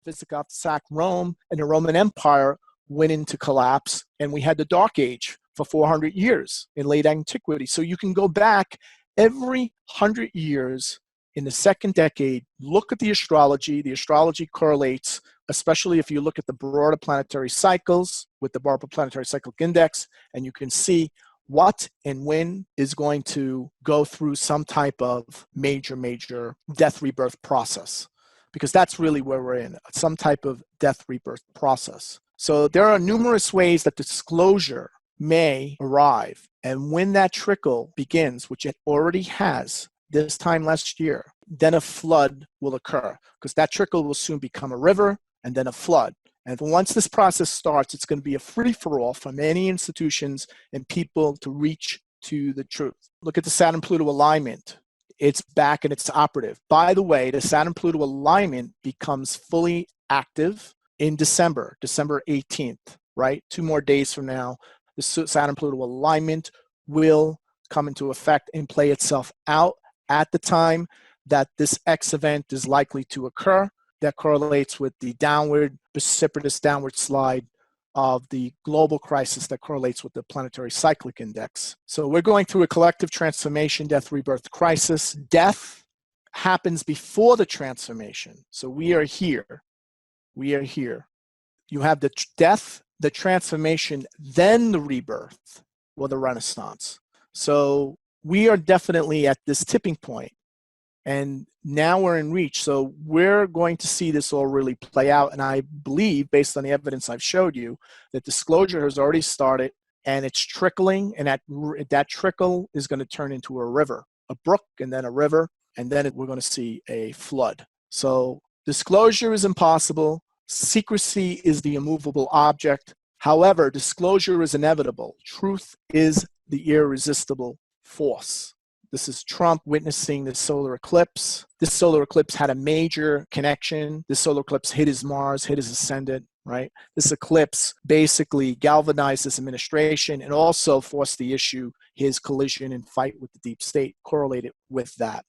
Visigoth sacked Rome, and the Roman Empire went into collapse, and we had the Dark Age for 400 years in late antiquity. So you can go back every 100 years in the second decade, look at the astrology. The astrology correlates, especially if you look at the broader planetary cycles with the broader planetary cyclic index, and you can see what and when is going to go through some type of major death rebirth process, because that's really where we're in, some type of death rebirth process. So there are numerous ways that disclosure may arrive, and when that trickle begins, which it already has this time last year, then a flood will occur, because that trickle will soon become a river and then a flood. And once this process starts, it's going to be a free-for-all for many institutions and people to reach to the truth. Look at the Saturn-Pluto alignment. It's back and it's operative. By the way, the Saturn-Pluto alignment becomes fully active in December 18th, right? 2 more days from now, the Saturn-Pluto alignment will come into effect and play itself out at the time that this X event is likely to occur. That correlates with the precipitous downward slide of the global crisis that correlates with the planetary cyclic index. So we're going through a collective transformation, death, rebirth crisis. Death happens before the transformation. So we are here. We are here. You have the death, the transformation, then the rebirth or the renaissance. So we are definitely at this tipping point. And now we're in reach. So we're going to see this all really play out. And I believe, based on the evidence I've showed you, that disclosure has already started and it's trickling. And that trickle is going to turn into a river, a brook, and then a river. And then we're going to see a flood. So disclosure is impossible. Secrecy is the immovable object. However, disclosure is inevitable. Truth is the irresistible force. This is Trump witnessing the solar eclipse. This solar eclipse had a major connection. This solar eclipse hit his Mars, hit his ascendant, right? This eclipse basically galvanized this administration and also forced the issue, his collision and fight with the deep state correlated with that.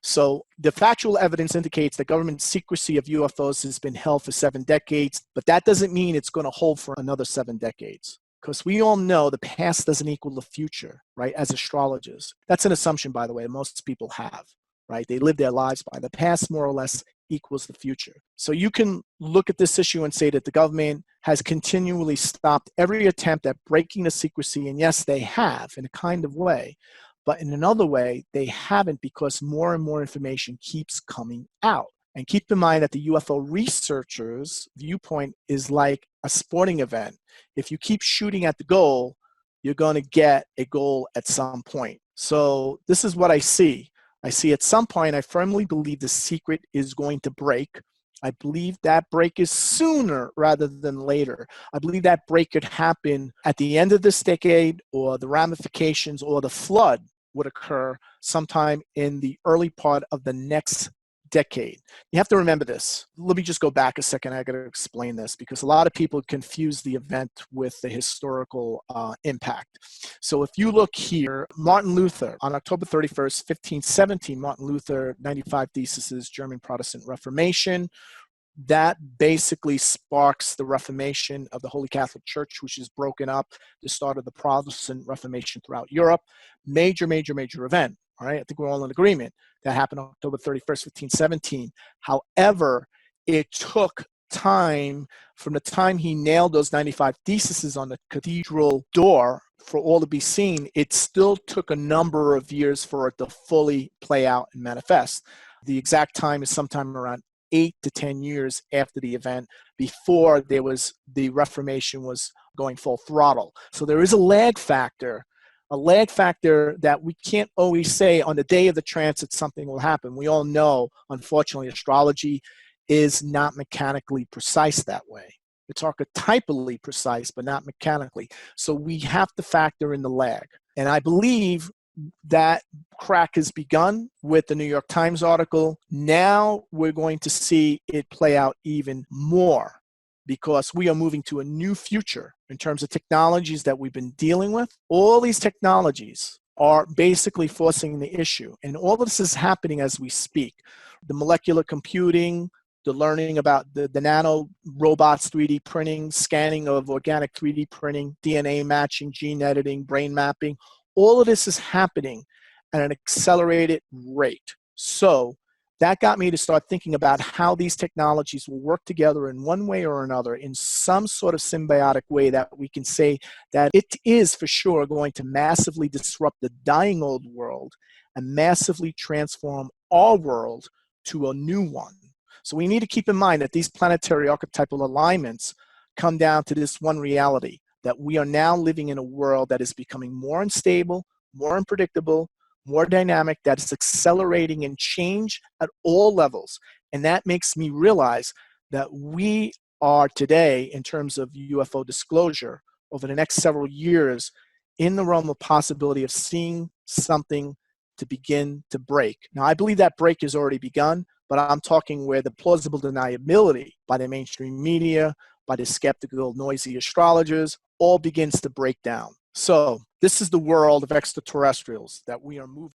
So the factual evidence indicates that government secrecy of UFOs has been held for 7 decades, but that doesn't mean it's going to hold for another 7 decades. Because we all know the past doesn't equal the future, right, as astrologers. That's an assumption, by the way, most people have, right? They live their lives by. The past more or less equals the future. So you can look at this issue and say that the government has continually stopped every attempt at breaking the secrecy, and yes, they have in a kind of way, but in another way, they haven't, because more and more information keeps coming out. And keep in mind that the UFO researchers' viewpoint is like a sporting event. If you keep shooting at the goal, you're going to get a goal at some point. So this is what I see. I see at some point, I firmly believe the secret is going to break. I believe that break is sooner rather than later. I believe that break could happen at the end of this decade, or the ramifications or the flood would occur sometime in the early part of the next decade. You have to remember this. Let me just go back a second. I got to explain this, because a lot of people confuse the event with the historical impact. So if you look here, Martin Luther, on October 31st, 1517, Martin Luther, 95 Theses, German Protestant Reformation. That basically sparks the Reformation of the Holy Catholic Church, which is broken up, the start of the Protestant Reformation throughout Europe. Major event. All right, I think we're all in agreement. That happened on October 31st, 1517. However, it took time from the time he nailed those 95 theses on the cathedral door for all to be seen. It still took a number of years for it to fully play out and manifest. The exact time is sometime around 8 to 10 years after the event, before the Reformation was going full throttle. So there is a lag factor that we can't always say on the day of the transit something will happen. We all know, unfortunately, astrology is not mechanically precise that way. It's archetypally precise, but not mechanically. So we have to factor in the lag. And I believe that crack has begun with the New York Times article. Now we're going to see it play out even more, because we are moving to a new future in terms of technologies that we've been dealing with. All these technologies are basically forcing the issue. And all of this is happening as we speak. The molecular computing, the learning about the nano robots, 3D printing, scanning of organic 3D printing, DNA matching, gene editing, brain mapping. All of this is happening at an accelerated rate. So that got me to start thinking about how these technologies will work together in one way or another in some sort of symbiotic way that we can say that it is for sure going to massively disrupt the dying old world and massively transform our world to a new one. So we need to keep in mind that these planetary archetypal alignments come down to this one reality, that we are now living in a world that is becoming more unstable, more unpredictable, more dynamic, that is accelerating in change at all levels. And that makes me realize that we are today, in terms of UFO disclosure, over the next several years, in the realm of possibility of seeing something to begin to break. Now, I believe that break has already begun, but I'm talking where the plausible deniability by the mainstream media, by the skeptical, noisy astrologers, all begins to break down. So this is the world of extraterrestrials that we are moving